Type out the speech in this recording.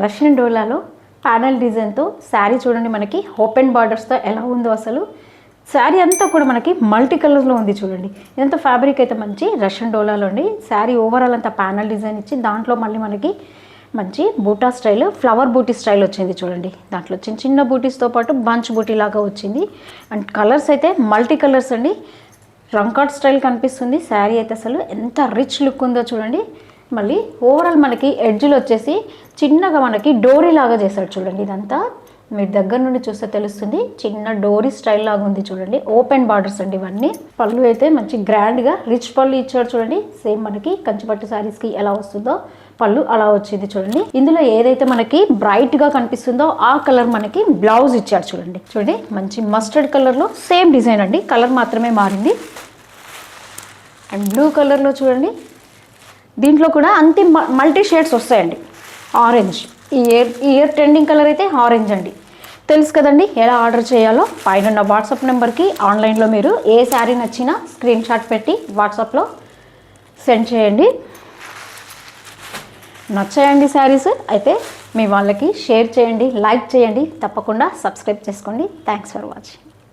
Russian డోలాలో panel డిజైన్తో శారీ చూడండి, మనకి ఓపెన్ బార్డర్స్తో ఎలా ఉందో అసలు. శారీ అంతా కూడా మనకి మల్టీ కలర్లో ఉంది చూడండి. ఇదంతా ఫ్యాబ్రిక్ అయితే మంచి రష్యన్ డోలాలో అండి. శారీ ఓవరాల్ అంతా ప్యానల్ డిజైన్ ఇచ్చి దాంట్లో మళ్ళీ మనకి మంచి బూటా స్టైల్, ఫ్లవర్ బూటీ స్టైల్ వచ్చింది చూడండి. దాంట్లో చిన్న చిన్న బూటీస్తో పాటు బంచ్ బూటీ లాగా వచ్చింది. అండ్ కలర్స్ అయితే మల్టీ కలర్స్ అండి. రంకాట్ స్టైల్ కనిపిస్తుంది శారీ అయితే. అసలు ఎంత రిచ్ లుక్ ఉందో చూడండి. మళ్ళీ ఓవరాల్ మనకి ఎడ్జ్లు వచ్చేసి చిన్నగా మనకి డోరీ లాగా చేశాడు చూడండి. ఇదంతా మీరు దగ్గర నుండి చూస్తే తెలుస్తుంది. చిన్న డోరీ స్టైల్ లాగా ఉంది చూడండి. ఓపెన్ బార్డర్స్ అండి ఇవన్నీ. పళ్ళు అయితే మంచి గ్రాండ్గా రిచ్ పళ్ళు ఇచ్చాడు చూడండి. సేమ్ మనకి కంచిపట్టు శారీస్కి ఎలా వస్తుందో పళ్ళు అలా వచ్చింది చూడండి. ఇందులో ఏదైతే మనకి బ్రైట్గా కనిపిస్తుందో ఆ కలర్ మనకి బ్లౌజ్ ఇచ్చాడు చూడండి. చూడండి మంచి మస్టర్డ్ కలర్లో సేమ్ డిజైన్ అండి, కలర్ మాత్రమే మారింది. అండ్ బ్లూ కలర్లో చూడండి, దీంట్లో కూడా అంతే మల్టీ షేడ్స్ వస్తాయండి. ఆరెంజ్, ఈ ఇయర్ ట్రెండింగ్ కలర్ అయితే ఆరెంజ్ అండి. తెలుసు కదండి ఎలా ఆర్డర్ చేయాలో. పైన ఉన్న వాట్సాప్ నెంబర్కి ఆన్లైన్లో మీరు ఏ శారీ నచ్చినా స్క్రీన్ షాట్ పెట్టి వాట్సాప్లో సెండ్ చేయండి. నచ్చాయండి శారీస్ అయితే మీ వాళ్ళకి షేర్ చేయండి, లైక్ చేయండి, తప్పకుండా సబ్స్క్రైబ్ చేసుకోండి. Thanks for watching.